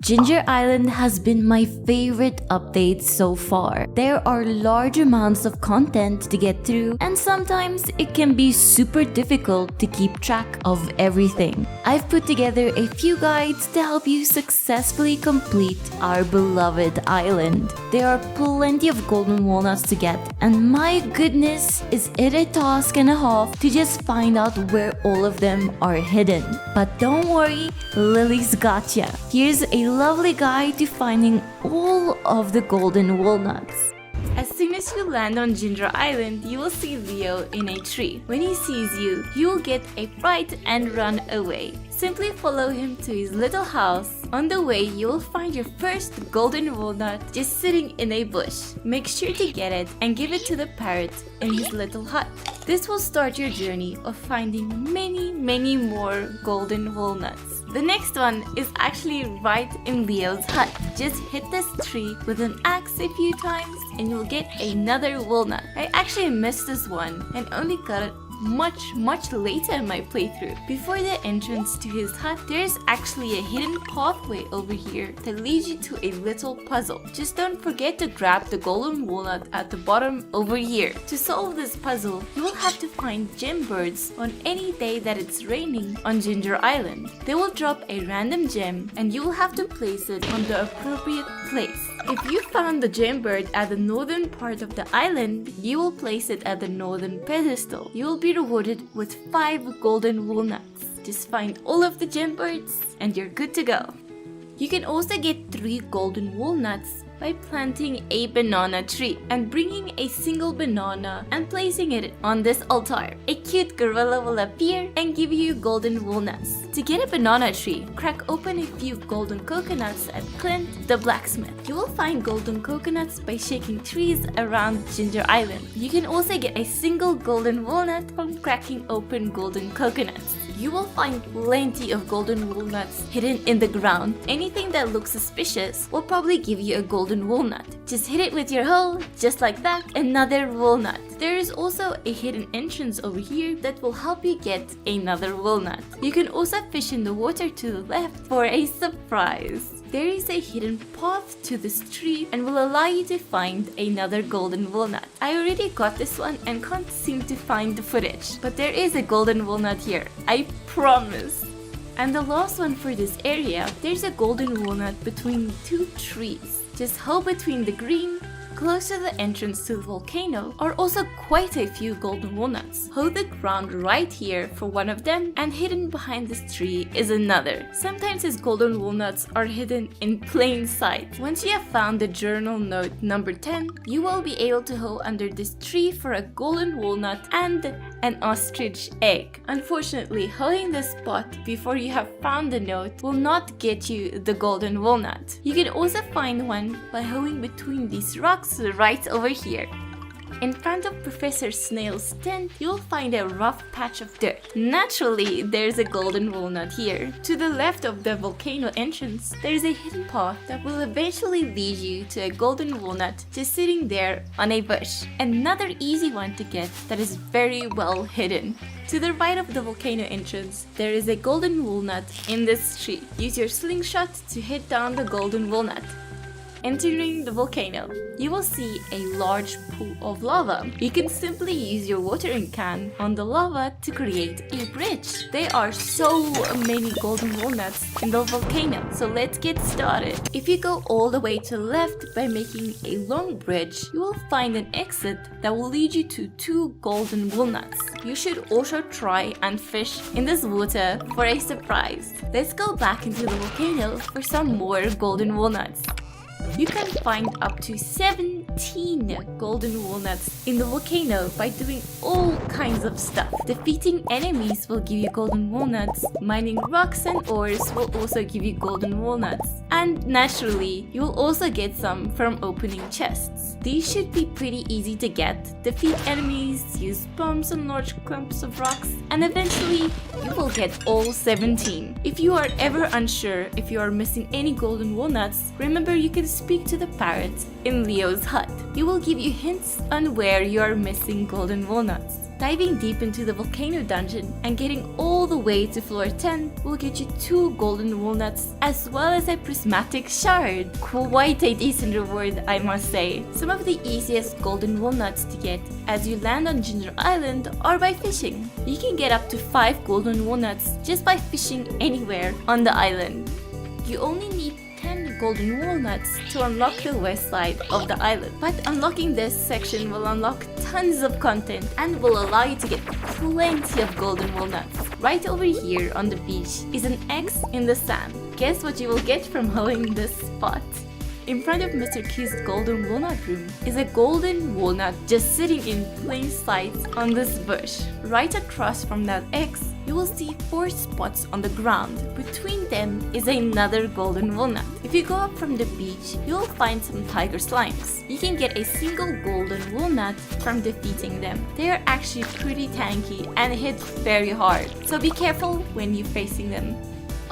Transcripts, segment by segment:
Ginger Island has been my favorite update so far. There are large amounts of content to get through, and sometimes it can be super difficult to keep track of everything. I've put together a few guides to help you successfully complete our beloved island. There are plenty of golden walnuts to get, and my goodness, is it a task and a half to just find out where all of them are hidden. But don't worry, Lily's got ya. Here's a lovely guide to finding all of the golden walnuts. As soon as you land on Ginger Island, you will see Leo in a tree. When he sees you, he will get a fright and run away. Simply follow him to his little house. On the way, you will find your first golden walnut just sitting in a bush. Make sure to get it and give it to the parrot in his little hut. This will start your journey of finding many more golden walnuts. The next one is actually right in Leo's hut. Just hit this tree with an axe a few times and you'll get another walnut. I actually missed this one and only got it much later in my playthrough. Before the entrance to his hut, there's actually a hidden pathway over here that leads you to a little puzzle. Just don't forget to grab the golden walnut at the bottom over here. To solve this puzzle, you will have to find gem birds on any day that it's raining on Ginger Island. They will drop a random gem and you will have to place it on the appropriate place. If you found the gem bird at the northern part of the island, you will place it at the northern pedestal. You will be rewarded with 5 golden walnuts. Just find all of the gem birds and you're good to go. You can also get 3 golden walnuts by planting a banana tree and bringing a single banana and placing it on this altar. A cute gorilla will appear and give you golden walnuts. To get a banana tree, crack open a few golden coconuts at Clint the blacksmith. You will find golden coconuts by shaking trees around Ginger Island. You can also get a single golden walnut from cracking open golden coconuts. You will find plenty of golden walnuts hidden in the ground. Anything that looks suspicious will probably give you a golden walnut. Just hit it with your hoe, just like that, another walnut. There is also a hidden entrance over here that will help you get another walnut. You can also fish in the water to the left for a surprise. There is a hidden path to this tree and will allow you to find another golden walnut. I already got this one and can't seem to find the footage, but there is a golden walnut here, I promise. And the last one for this area, there's a golden walnut between 2 trees. Just hoe between the green. Close to the entrance to the volcano are also quite a few golden walnuts. Hoe the ground right here for one of them, and hidden behind this tree is another. Sometimes these golden walnuts are hidden in plain sight. Once you have found the journal note number 10, you will be able to hoe under this tree for a golden walnut and an ostrich egg. Unfortunately, hoeing this spot before you have found the note will not get you the golden walnut. You can also find one by hoeing between these rocks right over here. In front of Professor Snail's tent, you'll find a rough patch of dirt. Naturally, there's a golden walnut here. To the left of the volcano entrance, there's a hidden path that will eventually lead you to a golden walnut just sitting there on a bush. Another easy one to get that is very well hidden. To the right of the volcano entrance, there is a golden walnut in this tree. Use your slingshot to hit down the golden walnut. Entering the volcano, you will see a large pool of lava. You can simply use your watering can on the lava to create a bridge. There are so many golden walnuts in the volcano, so let's get started. If you go all the way to the left by making a long bridge, you will find an exit that will lead you to 2 golden walnuts. You should also try and fish in this water for a surprise. Let's go back into the volcano for some more golden walnuts. You can find up to 17 golden walnuts in the volcano by doing all kinds of stuff. Defeating enemies will give you golden walnuts. Mining rocks and ores will also give you golden walnuts. And naturally, you will also get some from opening chests. These should be pretty easy to get. Defeat enemies, use bombs on large clumps of rocks, and eventually you will get all 17. If you are ever unsure if you are missing any golden walnuts, remember you can speak to the parrot in Leo's hut. He will give you hints on where you are missing golden walnuts. Diving deep into the Volcano dungeon and getting all the way to floor 10 will get you 2 golden walnuts as well as a prismatic shard. Quite a decent reward, I must say. Some of the easiest golden walnuts to get as you land on Ginger Island are by fishing. You can get up to 5 golden walnuts just by fishing anywhere on the island. You only need 10 golden walnuts to unlock the west side of the island. But unlocking this section will unlock tons of content and will allow you to get plenty of golden walnuts. Right over here on the beach is an X in the sand. Guess what you will get from holding this spot? In front of Mr. Key's golden walnut room is a golden walnut just sitting in plain sight on this bush. Right across from that X, you will see 4 spots on the ground. Between them is another golden walnut. If you go up from the beach, you will find some tiger slimes. You can get a single golden walnut from defeating them. They are actually pretty tanky and hit very hard, so be careful when you're facing them.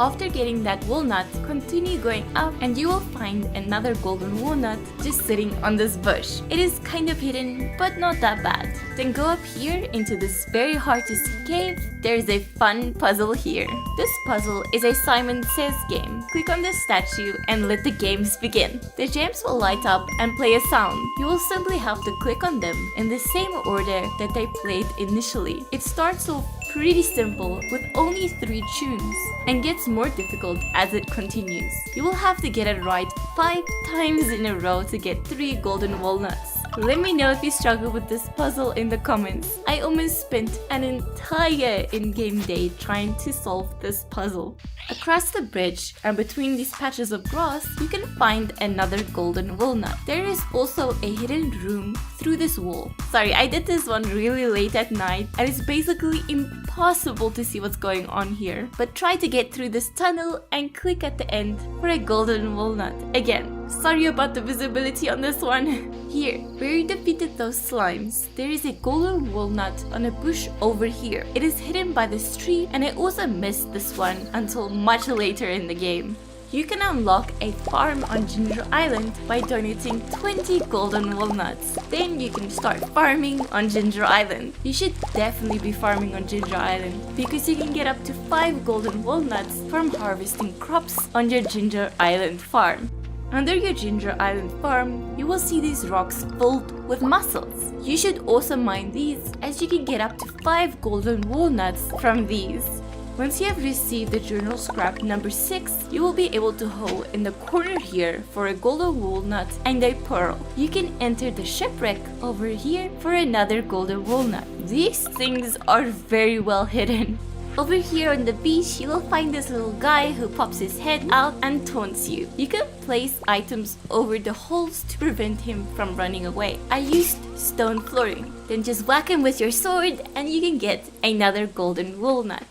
After getting that walnut, continue going up and you will find another golden walnut just sitting on this bush. It is kind of hidden, but not that bad. Then go up here into this very hard to see cave. There's a fun puzzle here. This puzzle is a Simon Says game. Click on the statue and let the games begin. The gems will light up and play a sound. You will simply have to click on them in the same order that they played initially. It starts off pretty simple with only 3 tunes and gets more difficult as it continues. You will have to get it right 5 times in a row to get 3 golden walnuts. Let me know if you struggle with this puzzle in the comments. I almost spent an entire in-game day trying to solve this puzzle. Across the bridge and between these patches of grass, you can find another golden walnut. There is also a hidden room through this wall. Sorry, I did this one really late at night and it's basically impossible to see what's going on here. But try to get through this tunnel and click at the end for a golden walnut. Again, sorry about the visibility on this one. Here, where you defeated those slimes, there is a golden walnut on a bush over here. It is hidden by this tree and I also missed this one until much later in the game. You can unlock a farm on Ginger Island by donating 20 golden walnuts. Then you can start farming on Ginger Island. You should definitely be farming on Ginger Island because you can get up to 5 golden walnuts from harvesting crops on your Ginger Island farm. Under your Ginger Island farm, you will see these rocks filled with mussels. You should also mine these as you can get up to 5 golden walnuts from these. Once you have received the journal scrap number 6, you will be able to hoe in the corner here for a golden walnut and a pearl. You can enter the shipwreck over here for another golden walnut. These things are very well hidden. Over here on the beach, you will find this little guy who pops his head out and taunts you. You can place items over the holes to prevent him from running away. I used stone flooring. Then just whack him with your sword and you can get another golden walnut.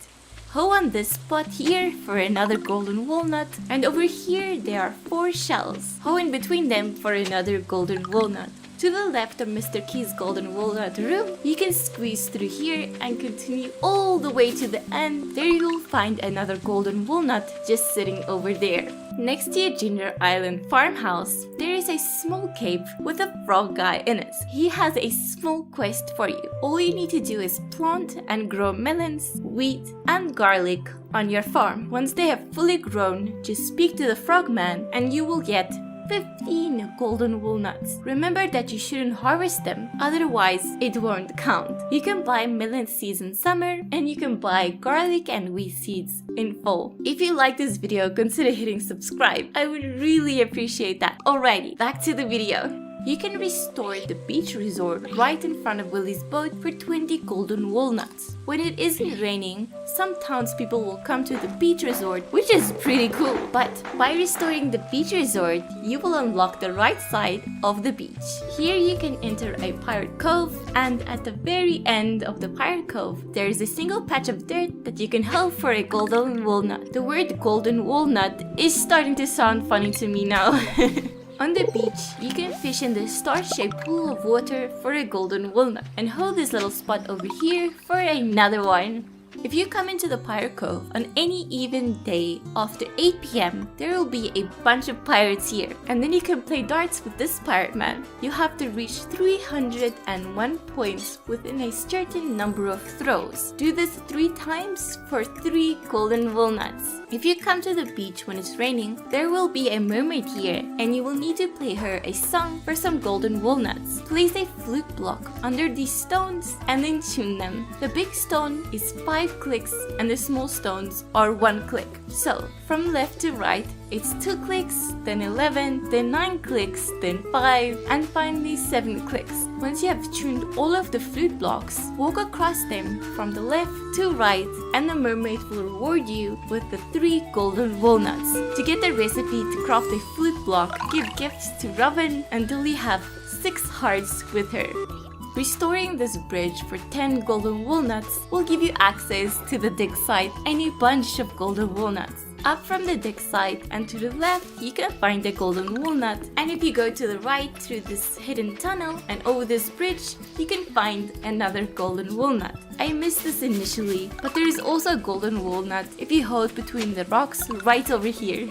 Hoe on this spot here for another golden walnut, and over here there are 4 shells. Hoe in between them for another golden walnut. To the left of Mr. Key's golden walnut room, you can squeeze through here and continue all the way to the end. There you'll find another golden walnut just sitting over there. Next to your Ginger Island farmhouse, there is a small cave with a frog guy in it. He has a small quest for you. All you need to do is plant and grow melons, wheat, and garlic on your farm. Once they have fully grown, just speak to the frogman and you will get 15 golden walnuts. Remember that you shouldn't harvest them, otherwise it won't count. You can buy melon seeds in summer and you can buy garlic and wheat seeds in fall. If you like this video, consider hitting subscribe. I would really appreciate that. Alrighty, back to the video. You can restore the beach resort right in front of Willie's boat for 20 golden walnuts. When it isn't raining, some townspeople will come to the beach resort, which is pretty cool. But by restoring the beach resort, you will unlock the right side of the beach. Here you can enter a pirate cove, and at the very end of the pirate cove, there is a single patch of dirt that you can hoe for a golden walnut. The word golden walnut is starting to sound funny to me now. On the beach, you can fish in this star-shaped pool of water for a golden walnut and hold this little spot over here for another one. If you come into the Pirate Cove on any even day after 8 p.m, there will be a bunch of pirates here, and then you can play darts with this pirate man. You have to reach 301 points within a certain number of throws. Do this 3 times for 3 golden walnuts. If you come to the beach when it's raining, there will be a mermaid here, and you will need to play her a song for some golden walnuts. Place a flute block under these stones and then tune them. The big stone is 5 clicks and the small stones are 1 click. So from left to right, it's 2 clicks, then 11, then 9 clicks, then 5, and finally 7 clicks. Once you have tuned all of the flute blocks, walk across them from the left to right, and the mermaid will reward you with the 3 golden walnuts. To get the recipe to craft a flute block, give gifts to Robin until you have 6 hearts with her. Restoring this bridge for 10 golden walnuts will give you access to the dig site and a bunch of golden walnuts. Up from the dig site and to the left, you can find a golden walnut, and if you go to the right through this hidden tunnel and over this bridge, you can find another golden walnut. I missed this initially, but there is also a golden walnut if you hold between the rocks right over here.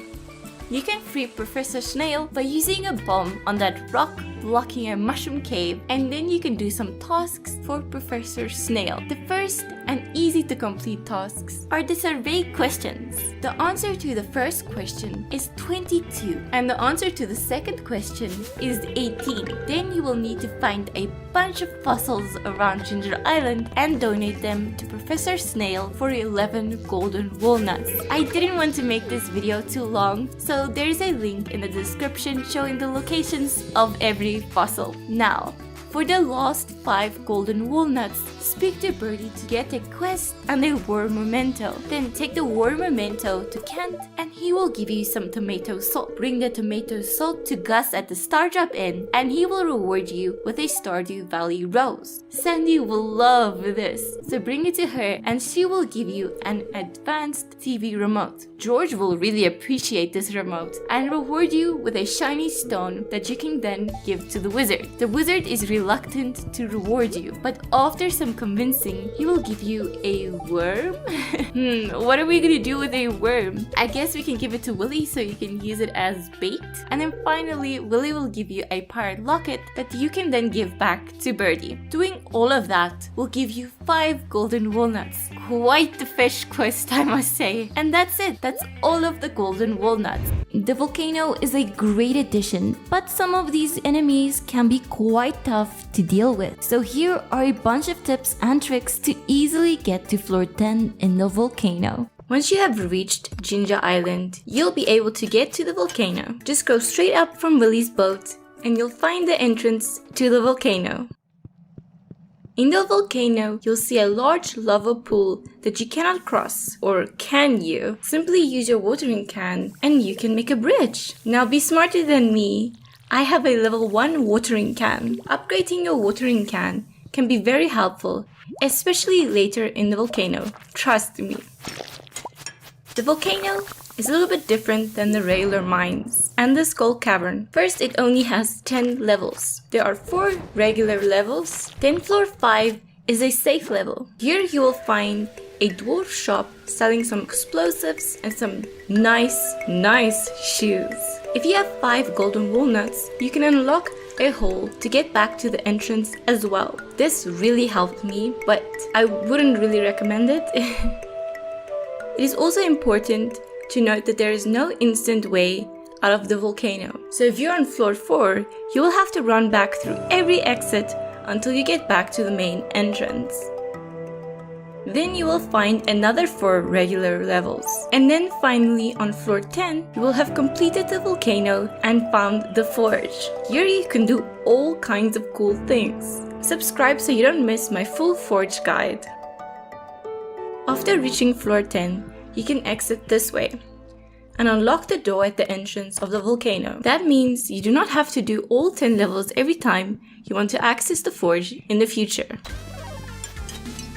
You can free Professor Snail by using a bomb on that rock blocking a mushroom cave, and then you can do some tasks for Professor Snail. The first and easy to complete tasks are the survey questions. The answer to the first question is 22 and the answer to the second question is 18. Then you will need to find a bunch of fossils around Ginger Island and donate them to Professor Snail for 11 golden walnuts. I didn't want to make this video too long, so there's a link in the description showing the locations of every fossil. Now, for the last 5 golden walnuts, speak to Birdie to get a quest and a war memento. Then take the war memento to Kent and he will give you some tomato salt. Bring the tomato salt to Gus at the Stardrop Inn and he will reward you with a Stardew Valley rose. Sandy will love this, so bring it to her and she will give you an advanced TV remote. George will really appreciate this remote and reward you with a shiny stone that you can then give to the wizard. The wizard is reluctant to reward you, but after some convincing, he will give you a worm? What are we gonna do with a worm? I guess we can give it to Willy so you can use it as bait. And then finally, Willy will give you a pirate locket that you can then give back to Birdie. Doing all of that will give you 5 golden walnuts. Quite the fish quest, I must say. And that's it. That's all of the golden walnuts. The volcano is a great addition, but some of these enemies can be quite tough to deal with. So here are a bunch of tips and tricks to easily get to floor 10 in the volcano. Once you have reached Ginger Island, you'll be able to get to the volcano. Just go straight up from Willy's boat and you'll find the entrance to the volcano. In the volcano, you'll see a large lava pool that you cannot cross, or can you? Simply use your watering can and you can make a bridge. Now be smarter than me. I have a level 1 watering can. Upgrading your watering can can be very helpful, especially later in the volcano. Trust me. The volcano is a little bit different than the regular mines and the Skull Cavern. First, it only has 10 levels. There are 4 regular levels. Then floor 5 is a safe level. Here you will find a dwarf shop selling some explosives and some nice shoes. If you have 5 golden walnuts, you can unlock a hole to get back to the entrance as well. This really helped me, but I wouldn't really recommend it. It is also important to note that there is no instant way out of the volcano. So if you're on floor 4, you will have to run back through every exit until you get back to the main entrance. Then you will find another 4 regular levels. And then finally on floor 10, you will have completed the volcano and found the forge. Here you can do all kinds of cool things. Subscribe so you don't miss my full forge guide. After reaching floor 10, you can exit this way and unlock the door at the entrance of the volcano. That means you do not have to do all 10 levels every time you want to access the forge in the future.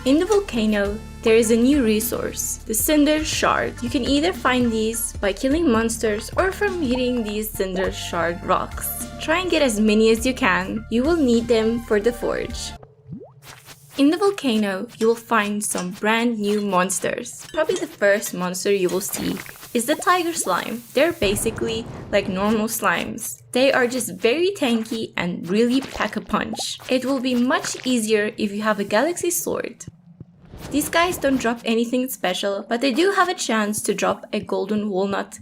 In the volcano, there is a new resource, the Cinder Shard. You can either find these by killing monsters or from hitting these Cinder Shard rocks. Try and get as many as you can. You will need them for the forge. In the volcano, you will find some brand new monsters. Probably the first monster you will see is the tiger slime. They're basically like normal slimes. They are just very tanky and really pack a punch. It will be much easier if you have a galaxy sword. These guys don't drop anything special, but they do have a chance to drop a golden walnut.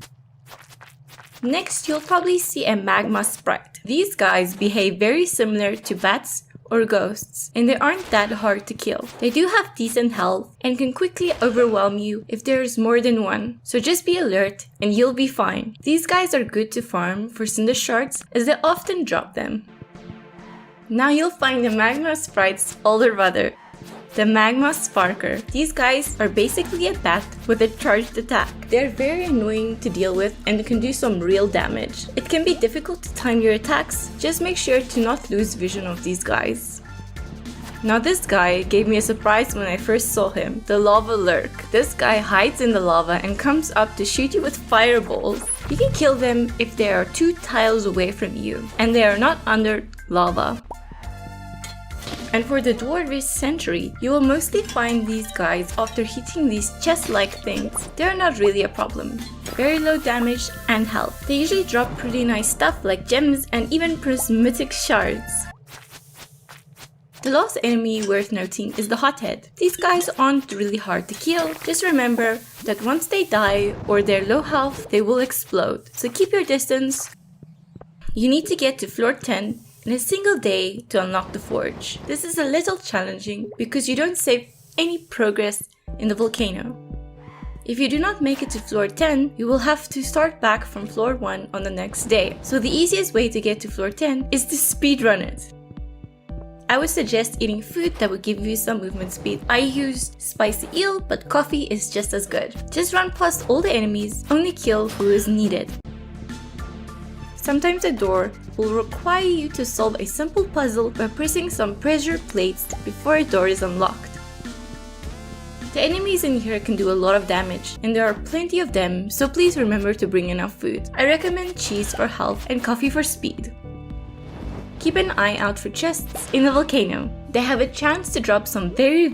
Next, you'll probably see a magma sprite. These guys behave very similar to bats or ghosts, and they aren't that hard to kill. They do have decent health and can quickly overwhelm you if there's more than one, so just be alert and you'll be fine. These guys are good to farm for cinder shards as they often drop them. Now you'll find the magma sprite's older brother, the magma sparker. These guys are basically a bat with a charged attack. They're very annoying to deal with and can do some real damage. It can be difficult to time your attacks, just make sure to not lose vision of these guys. Now this guy gave me a surprise when I first saw him, the lava lurk. This guy hides in the lava and comes up to shoot you with fireballs. You can kill them if they are 2 tiles away from you and they are not under lava. And for the dwarvish sentry, you will mostly find these guys after hitting these chest-like things. They're not really a problem. Very low damage and health. They usually drop pretty nice stuff like gems and even prismatic shards. The last enemy worth noting is the hothead. These guys aren't really hard to kill. Just remember that once they die or they're low health, they will explode. So keep your distance. You need to get to floor 10 in a single day to unlock the forge. This is a little challenging because you don't save any progress in the volcano. If you do not make it to floor 10, you will have to start back from floor 1 on the next day. So the easiest way to get to floor 10 is to speedrun it. I would suggest eating food that would give you some movement speed. I used spicy eel, but coffee is just as good. Just run past all the enemies, only kill who is needed. Sometimes a door will require you to solve a simple puzzle by pressing some pressure plates before a door is unlocked. The enemies in here can do a lot of damage, and there are plenty of them, so please remember to bring enough food. I recommend cheese for health and coffee for speed. Keep an eye out for chests in the volcano. They have a chance to drop some very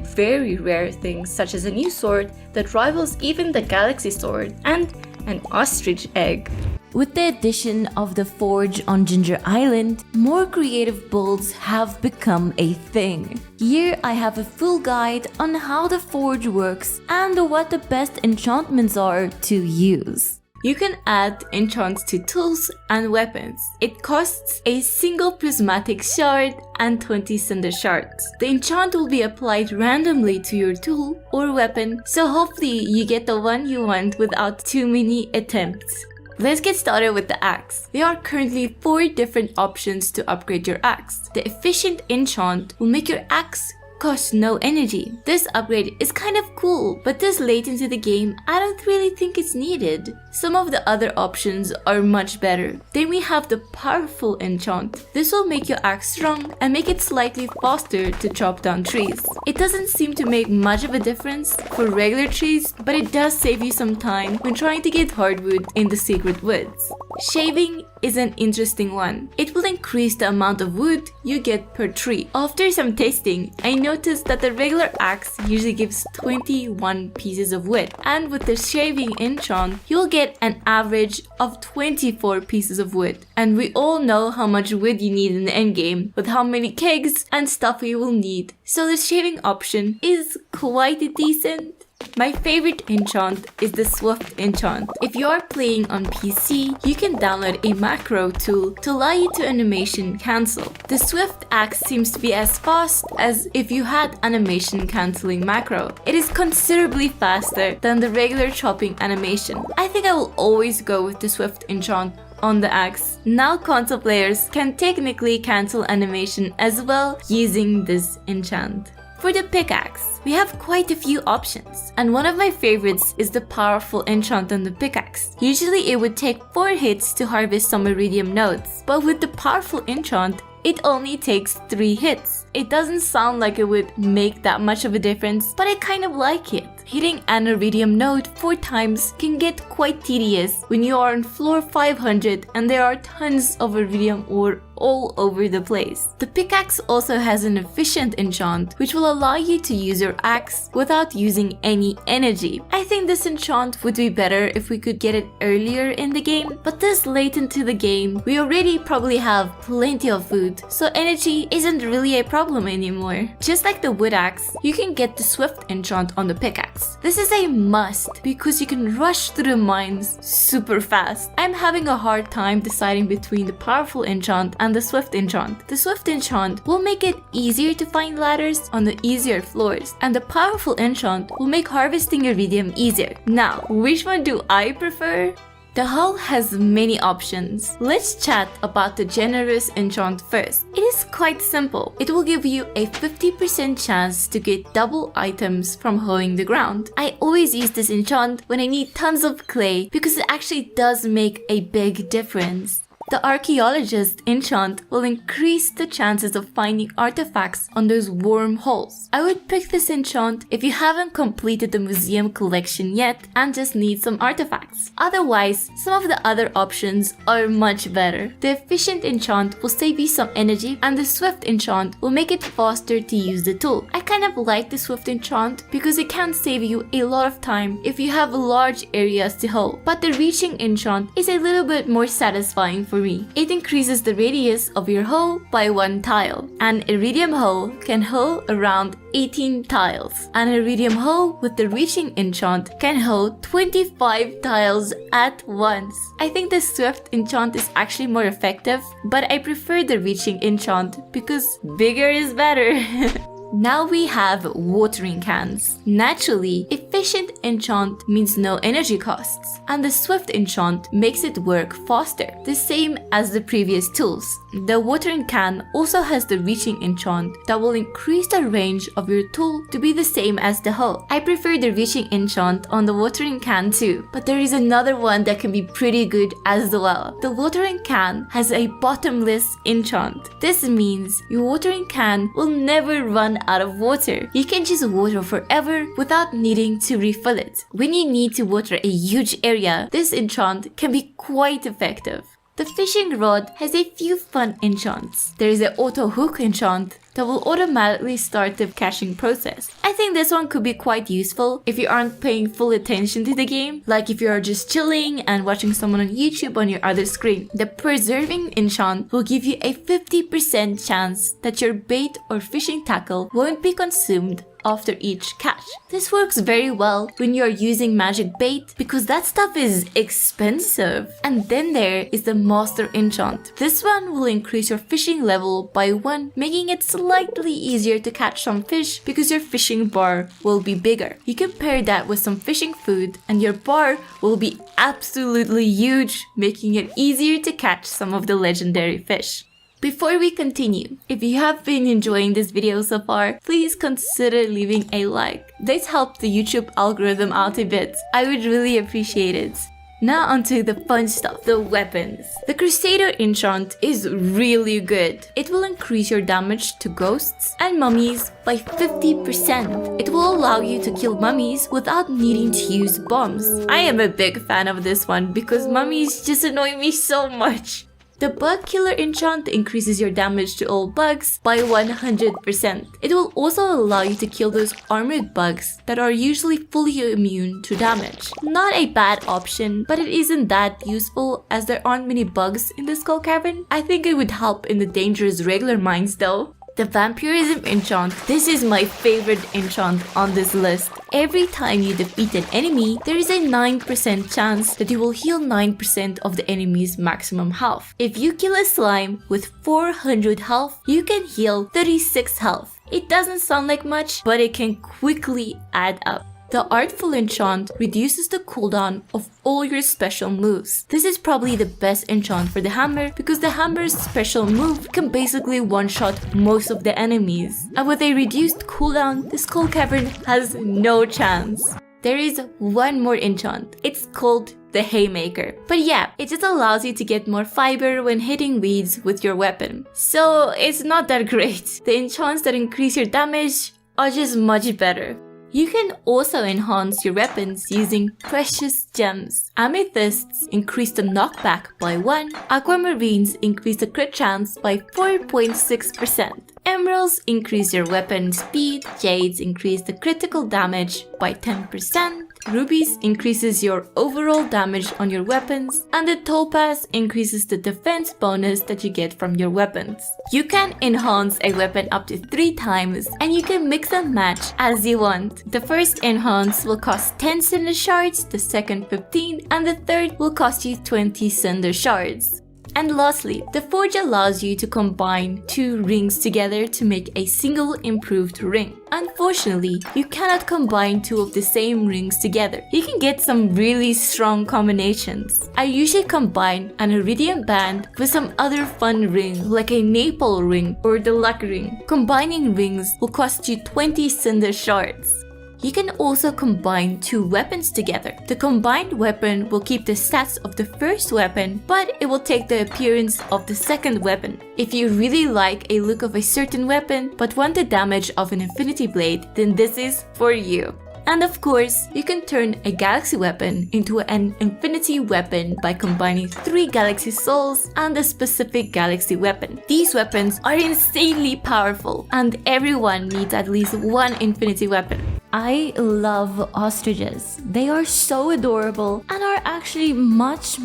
rare things such as a new sword that rivals even the galaxy sword and an ostrich egg. With the addition of the forge on Ginger Island, more creative builds have become a thing. Here I have a full guide on how the forge works and what the best enchantments are to use. You can add enchants to tools and weapons. It costs a single prismatic shard and 20 cinder shards. The enchant will be applied randomly to your tool or weapon, so hopefully you get the one you want without too many attempts. Let's get started with the axe. There are currently 4 different options to upgrade your axe. The efficient enchant will make your axe cost no energy. This upgrade is kind of cool, but this late into the game, I don't really think it's needed. Some of the other options are much better. Then we have the powerful enchant. This will make your axe strong and make it slightly faster to chop down trees. It doesn't seem to make much of a difference for regular trees, but it does save you some time when trying to get hardwood in the secret woods. Shaving is an interesting one. It will increase the amount of wood you get per tree. After some testing, I noticed that the regular axe usually gives 21 pieces of wood, and with the shaving enchant, you'll get an average of 24 pieces of wood. And we all know how much wood you need in the endgame, with how many kegs and stuff you will need. So the shaving option is quite decent. My favorite enchant is the Swift enchant. If you are playing on PC, you can download a macro tool to allow you to animation cancel. The Swift axe seems to be as fast as if you had animation cancelling macro. It is considerably faster than the regular chopping animation. I think I will always go with the Swift enchant on the axe. Now console players can technically cancel animation as well using this enchant. For the pickaxe, we have quite a few options, and one of my favorites is the powerful enchant on the pickaxe. Usually it would take 4 hits to harvest some iridium nodes, but with the powerful enchant, it only takes 3 hits. It doesn't sound like it would make that much of a difference, but I kind of like it. Hitting an iridium node 4 times can get quite tedious when you are on floor 500 and there are tons of iridium ore all over the place. The pickaxe also has an efficient enchant which will allow you to use your axe without using any energy. I think this enchant would be better if we could get it earlier in the game, but this late into the game we already probably have plenty of food, so energy isn't really a problem anymore. Just like the wood axe, you can get the swift enchant on the pickaxe. This is a must because you can rush through the mines super fast. I'm having a hard time deciding between the powerful enchant and the swift enchant. The swift enchant will make it easier to find ladders on the easier floors, and the powerful enchant will make harvesting iridium easier. Now, which one do I prefer? The hull has many options. Let's chat about the generous enchant first. It is quite simple. It will give you a 50% chance to get double items from hoeing the ground. I always use this enchant when I need tons of clay because it actually does make a big difference. The archaeologist enchant will increase the chances of finding artifacts on those wormholes. I would pick this enchant if you haven't completed the museum collection yet and just need some artifacts. Otherwise, some of the other options are much better. The efficient enchant will save you some energy, and the swift enchant will make it faster to use the tool. I kind of like the swift enchant because it can save you a lot of time if you have large areas to hoe, but the reaching enchant is a little bit more satisfying for me. It increases the radius of your hoe by 1 tile. An iridium hoe can hoe around 18 tiles. An iridium hoe with the reaching enchant can hoe 25 tiles at once. I think the swift enchant is actually more effective, but I prefer the reaching enchant because bigger is better. Now we have watering cans. Naturally, efficient enchant means no energy costs, and the swift enchant makes it work faster, the same as the previous tools. The watering can also has the reaching enchant that will increase the range of your tool to be the same as the hoe. I prefer the reaching enchant on the watering can too, but there is another one that can be pretty good as well. The watering can has a bottomless enchant. This means your watering can will never run out of water. You can just water forever without needing to refill it. When you need to water a huge area, this enchant can be quite effective. The fishing rod has a few fun enchants. There is an auto hook enchant that will automatically start the catching process. I think this one could be quite useful if you aren't paying full attention to the game, like if you are just chilling and watching someone on YouTube on your other screen. The preserving enchant will give you a 50% chance that your bait or fishing tackle won't be consumed after each catch. This works very well when you are using magic bait because that stuff is expensive. And then there is the master enchant. This one will increase your fishing level by 1, making it slightly easier to catch some fish because your fishing bar will be bigger. You can pair that with some fishing food and your bar will be absolutely huge, making it easier to catch some of the legendary fish. Before we continue, if you have been enjoying this video so far, please consider leaving a like. This helps the YouTube algorithm out a bit. I would really appreciate it. Now onto the fun stuff, the weapons. The Crusader enchant is really good. It will increase your damage to ghosts and mummies by 50%. It will allow you to kill mummies without needing to use bombs. I am a big fan of this one because mummies just annoy me so much. The Bug Killer enchant increases your damage to all bugs by 100%. It will also allow you to kill those armored bugs that are usually fully immune to damage. Not a bad option, but it isn't that useful as there aren't many bugs in the Skull Cavern. I think it would help in the dangerous regular mines though. The Vampirism enchant. This is my favorite enchant on this list. Every time you defeat an enemy, there is a 9% chance that you will heal 9% of the enemy's maximum health. If you kill a slime with 400 health, you can heal 36 health. It doesn't sound like much, but it can quickly add up. The Artful enchant reduces the cooldown of all your special moves. This is probably the best enchant for the hammer because the hammer's special move can basically one-shot most of the enemies. And with a reduced cooldown, the Skull Cavern has no chance. There is one more enchant. It's called the Haymaker. But yeah, it just allows you to get more fiber when hitting weeds with your weapon. So it's not that great. The enchants that increase your damage are just much better. You can also enhance your weapons using precious gems. Amethysts increase the knockback by 1, aquamarines increase the crit chance by 4.6%. Emeralds increase your weapon speed, jades increase the critical damage by 10%, rubies increases your overall damage on your weapons, and the topaz increases the defense bonus that you get from your weapons. You can enhance a weapon up to 3 times, and you can mix and match as you want. The first enhance will cost 10 cinder shards, the second 15, and the third will cost you 20 cinder shards. And lastly, the forge allows you to combine 2 rings together to make a single improved ring. Unfortunately, you cannot combine 2 of the same rings together. You can get some really strong combinations. I usually combine an iridium band with some other fun ring like a maple ring or the luck ring. Combining rings will cost you 20 cinder shards. You can also combine 2 weapons together. The combined weapon will keep the stats of the first weapon, but it will take the appearance of the second weapon. If you really like a look of a certain weapon, but want the damage of an infinity blade, then this is for you. And of course, you can turn a galaxy weapon into an infinity weapon by combining 3 galaxy souls and a specific galaxy weapon. These weapons are insanely powerful, and everyone needs at least 1 infinity weapon. I love ostriches. They are so adorable and are actually much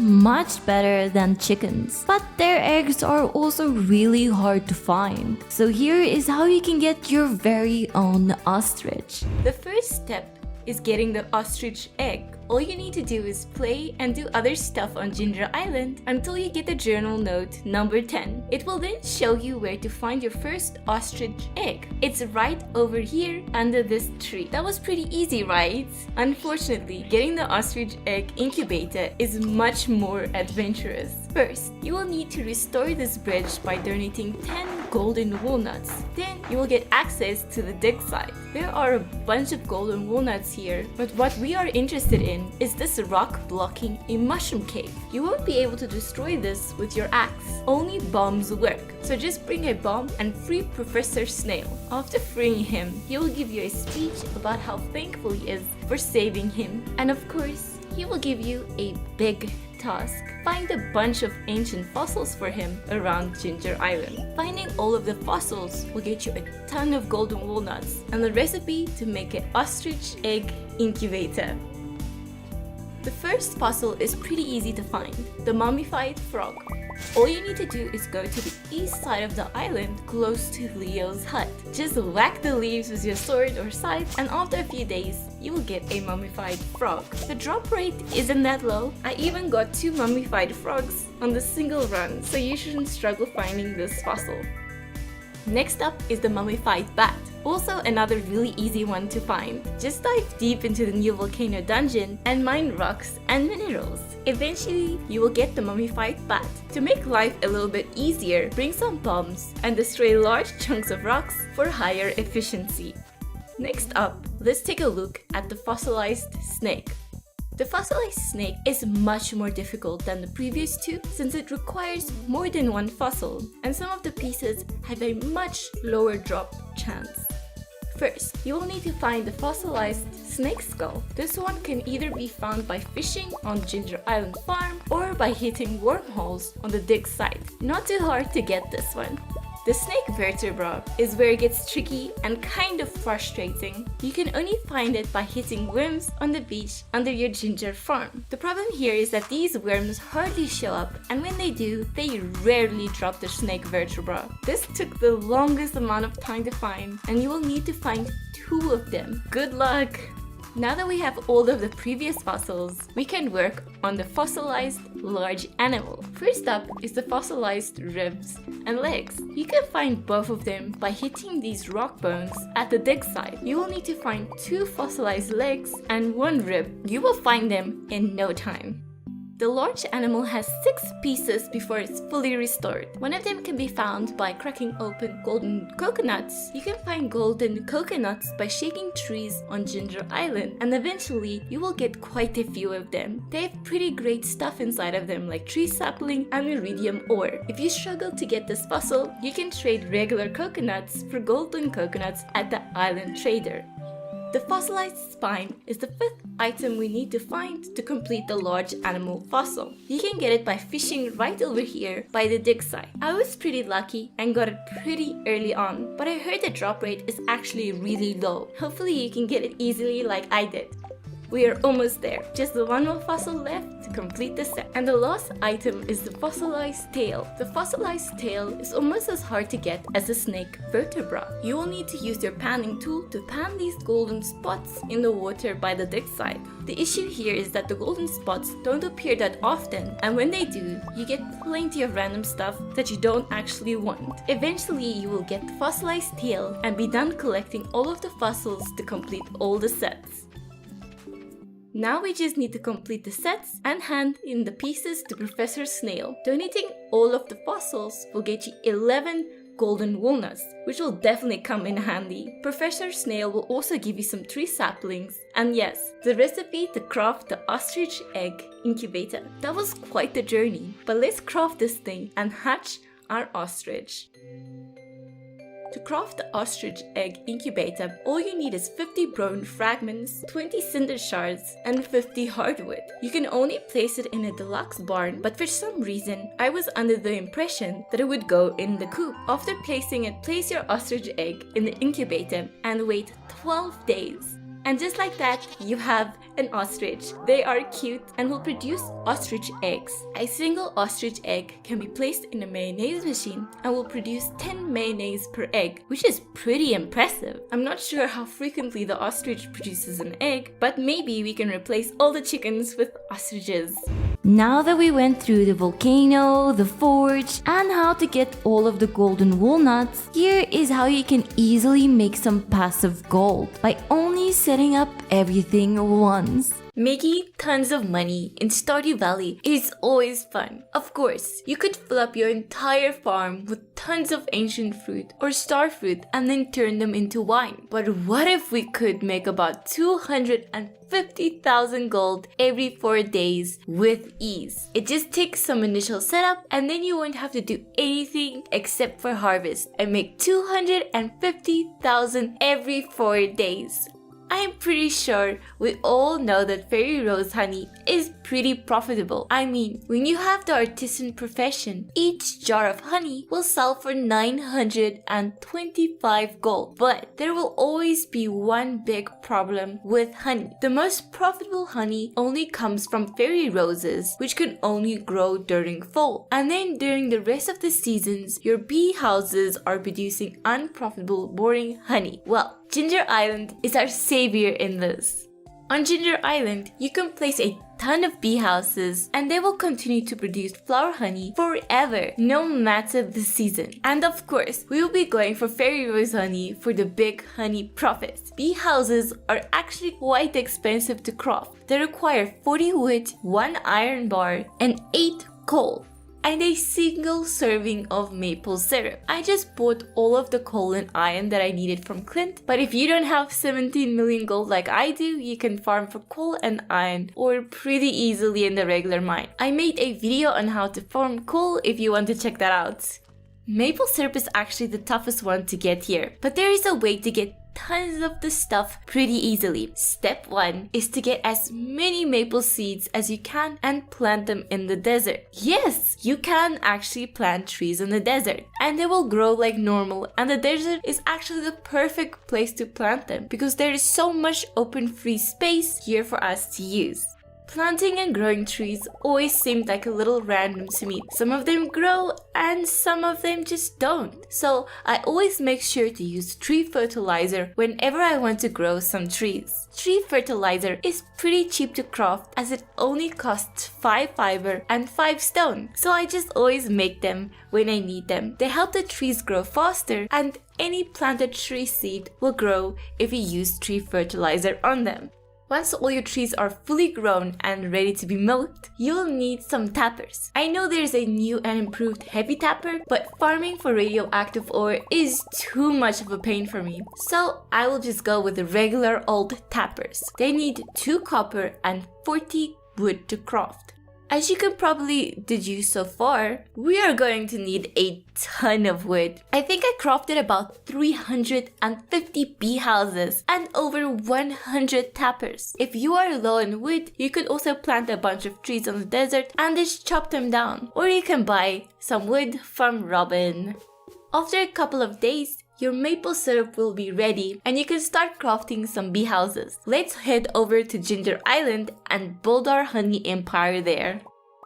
better than chickens. But their eggs are also really hard to find. So here is how you can get your very own ostrich. The first step is getting the ostrich egg. All you need to do is play and do other stuff on Ginger Island until you get the journal note number 10. It will then show you where to find your first ostrich egg. It's right over here under this tree. That was pretty easy, right? Unfortunately, getting the ostrich egg incubator is much more adventurous. First, you will need to restore this bridge by donating 10 golden walnuts. Then you will get access to the dig site. There are a bunch of golden walnuts here, but what we are interested in is this rock blocking a mushroom cave. You won't be able to destroy this with your axe. Only bombs work. So just bring a bomb and free Professor Snail. After freeing him, he will give you a speech about how thankful he is for saving him. And of course, he will give you a big task. Find a bunch of ancient fossils for him around Ginger Island. Finding all of the fossils will get you a ton of golden walnuts and the recipe to make an ostrich egg incubator. The first fossil is pretty easy to find, the mummified frog. All you need to do is go to the east side of the island close to Leo's hut. Just whack the leaves with your sword or scythe, and after a few days, you will get a mummified frog. The drop rate isn't that low. I even got 2 mummified frogs on the single run, so you shouldn't struggle finding this fossil. Next up is the mummified bat. Also another really easy one to find. Just dive deep into the new Volcano dungeon and mine rocks and minerals. Eventually, you will get the mummified bat. To make life a little bit easier, bring some bombs and destroy large chunks of rocks for higher efficiency. Next up, let's take a look at the fossilized snake. The fossilized snake is much more difficult than the previous 2 since it requires more than 1 fossil, and some of the pieces have a much lower drop chance. First, you will need to find the fossilized snake skull. This one can either be found by fishing on Ginger Island Farm or by hitting wormholes on the dig site. Not too hard to get this one. The snake vertebra is where it gets tricky and kind of frustrating. You can only find it by hitting worms on the beach under your ginger farm. The problem here is that these worms hardly show up, and when they do, they rarely drop the snake vertebra. This took the longest amount of time to find, and you will need to find 2 of them. Good luck! Now that we have all of the previous fossils, we can work on the fossilized large animal. First up is the fossilized ribs and legs. You can find both of them by hitting these rock bones at the dig site. You will need to find 2 fossilized legs and 1 rib. You will find them in no time. The large animal has 6 pieces before it's fully restored. One of them can be found by cracking open golden coconuts. You can find golden coconuts by shaking trees on Ginger Island, and eventually you will get quite a few of them. They have pretty great stuff inside of them like tree sapling and iridium ore. If you struggle to get this fossil, you can trade regular coconuts for golden coconuts at the island trader. The fossilized spine is the 5th item we need to find to complete the large animal fossil. You can get it by fishing right over here by the dig site. I was pretty lucky and got it pretty early on, but I heard the drop rate is actually really low. Hopefully you can get it easily like I did. We are almost there. Just the one more fossil left to complete the set. And the last item is the fossilized tail. The fossilized tail is almost as hard to get as the snake vertebra. You will need to use your panning tool to pan these golden spots in the water by the dig site. The issue here is that the golden spots don't appear that often, and when they do, you get plenty of random stuff that you don't actually want. Eventually, you will get the fossilized tail and be done collecting all of the fossils to complete all the sets. Now we just need to complete the sets and hand in the pieces to Professor Snail. Donating all of the fossils will get you 11 golden walnuts, which will definitely come in handy. Professor Snail will also give you some tree saplings, and yes, the recipe to craft the ostrich egg incubator. That was quite the journey, but let's craft this thing and hatch our ostrich. To craft the ostrich egg incubator, all you need is 50 bone fragments, 20 cinder shards, and 50 hardwood. You can only place it in a deluxe barn, but for some reason, I was under the impression that it would go in the coop. After placing it, place your ostrich egg in the incubator and wait 12 days. And just like that, you have an ostrich. They are cute and will produce ostrich eggs. A single ostrich egg can be placed in a mayonnaise machine and will produce 10 mayonnaise per egg, which is pretty impressive. I'm not sure how frequently the ostrich produces an egg, but maybe we can replace all the chickens with ostriches. Now that we went through the volcano, the forge, and how to get all of the golden walnuts, here is how you can easily make some passive gold by only setting up everything once. Making tons of money in Stardew Valley is always fun. Of course, you could fill up your entire farm with tons of ancient fruit or star fruit and then turn them into wine. But what if we could make about 250,000 gold every 4 days with ease? It just takes some initial setup and then you won't have to do anything except for harvest and make 250,000 every 4 days. I am pretty sure we all know that fairy rose honey is pretty profitable. I mean, when you have the artisan profession, each jar of honey will sell for 925 gold. But there will always be one big problem with honey. The most profitable honey only comes from fairy roses, which can only grow during fall. And then during the rest of the seasons, your bee houses are producing unprofitable, boring honey. Well, Ginger Island is our savior in this. On Ginger Island, you can place a ton of bee houses and they will continue to produce flower honey forever, no matter the season. And of course, we will be going for fairy rose honey for the big honey profits. Bee houses are actually quite expensive to craft. They require 40 wood, 1 iron bar, and 8 coal, and a single serving of maple syrup. I just bought all of the coal and iron that I needed from Clint, but if you don't have 17 million gold like I do, you can farm for coal and iron or pretty easily in the regular mine. I made a video on how to farm coal if you want to check that out. Maple syrup is actually the toughest one to get here, but there is a way to get tons of the stuff pretty easily. Step 1 is to get as many maple seeds as you can and plant them in the desert. Yes, you can actually plant trees in the desert and they will grow like normal, and the desert is actually the perfect place to plant them because there is so much open free space here for us to use. Planting and growing trees always seemed like a little random to me. Some of them grow and some of them just don't. So I always make sure to use tree fertilizer whenever I want to grow some trees. Tree fertilizer is pretty cheap to craft as it only costs 5 fiber and 5 stone. So I just always make them when I need them. They help the trees grow faster, and any planted tree seed will grow if you use tree fertilizer on them. Once all your trees are fully grown and ready to be milked, you'll need some tappers. I know there's a new and improved heavy tapper, but farming for radioactive ore is too much of a pain for me. So I will just go with the regular old tappers. They need 2 copper and 40 wood to craft. As you can probably deduce so far, we are going to need a ton of wood. I think I crafted about 350 bee houses and over 100 tappers. If you are low on wood, you could also plant a bunch of trees on the desert and just chop them down. Or you can buy some wood from Robin. After a couple of days, your maple syrup will be ready and you can start crafting some bee houses. Let's head over to Ginger Island and build our honey empire there.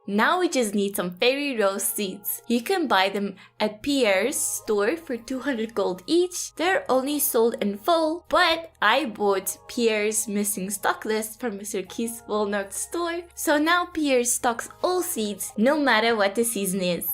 Now we just need some fairy rose seeds. You can buy them at Pierre's store for 200 gold each. They're only sold in full, but I bought Pierre's missing stock list from Mr. Keith's Walnut store. So now Pierre stocks all seeds no matter what the season is.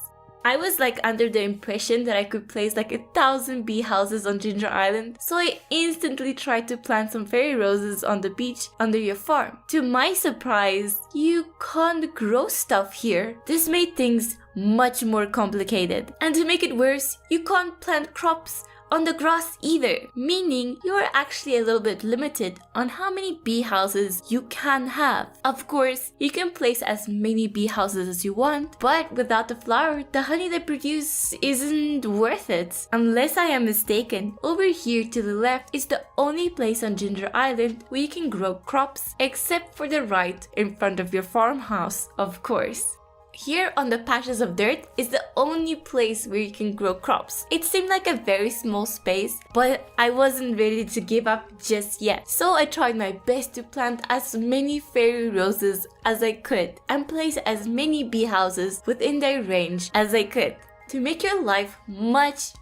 I was under the impression that I could place 1,000 bee houses on Ginger Island, so I instantly tried to plant some fairy roses on the beach under your farm. To my surprise, you can't grow stuff here. This made things much more complicated. And to make it worse, you can't plant crops on the grass either, meaning you are actually a little bit limited on how many bee houses you can have. Of course, you can place as many bee houses as you want, but without the flower, the honey they produce isn't worth it. Unless I am mistaken, over here to the left is the only place on Ginger Island where you can grow crops, except for the right in front of your farmhouse, of course. Here on the patches of dirt is the only place where you can grow crops. It seemed like a very small space, but I wasn't ready to give up just yet. So I tried my best to plant as many fairy roses as I could and place as many bee houses within their range as I could. To make your life much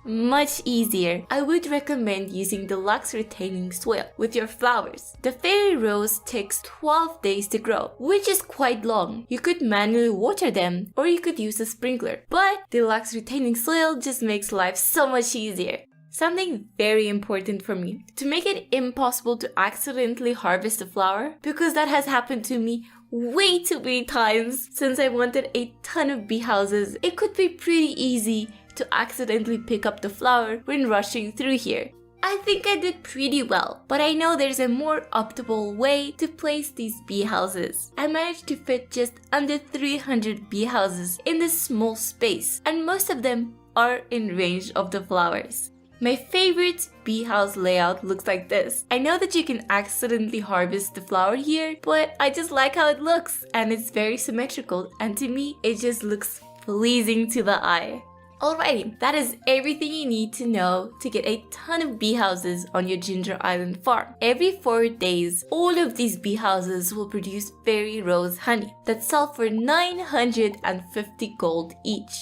easier, I would recommend using deluxe retaining soil with your flowers. The fairy rose takes 12 days to grow, which is quite long. You could manually water them or you could use a sprinkler, but deluxe retaining soil just makes life so much easier. Something very important for me, to make it impossible to accidentally harvest a flower, because that has happened to me way too many times since I wanted a ton of bee houses. It could be pretty easy to accidentally pick up the flower when rushing through here. I think I did pretty well, but I know there's a more optimal way to place these bee houses. I managed to fit just under 300 bee houses in this small space, and most of them are in range of the flowers. My favorite bee house layout looks like this. I know that you can accidentally harvest the flower here, but I just like how it looks and it's very symmetrical, and to me it just looks pleasing to the eye. Alrighty, that is everything you need to know to get a ton of bee houses on your Ginger Island farm. Every 4 days, all of these bee houses will produce fairy rose honey that sell for 950 gold each.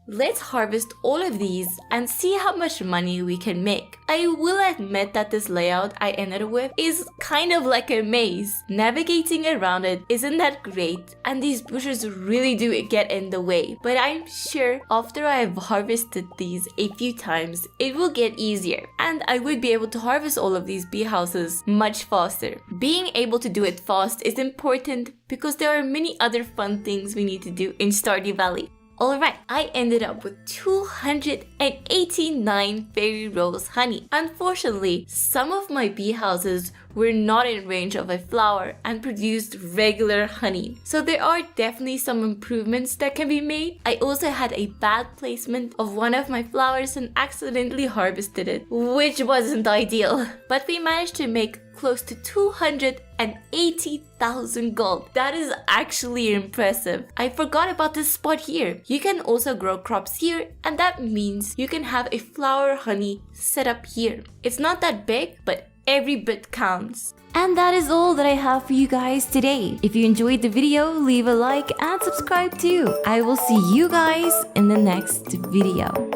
Let's harvest all of these and see how much money we can make. I will admit that this layout I ended with is kind of like a maze. Navigating around it isn't that great and these bushes really do get in the way, but I'm sure after I've harvested these a few times, it will get easier and I would be able to harvest all of these bee houses much faster. Being able to do it fast is important because there are many other fun things we need to do in Stardew Valley. Alright, I ended up with 289 fairy rose honey. Unfortunately, some of my bee houses were not in range of a flower and produced regular honey. So there are definitely some improvements that can be made. I also had a bad placement of one of my flowers and accidentally harvested it, which wasn't ideal. But we managed to make close to 280,000 gold. That is actually impressive. I forgot about this spot here. You can also grow crops here, and that means you can have a flower honey set up here. It's not that big, but every bit counts. And that is all that I have for you guys today. If you enjoyed the video, leave a like and subscribe too. I will see you guys in the next video.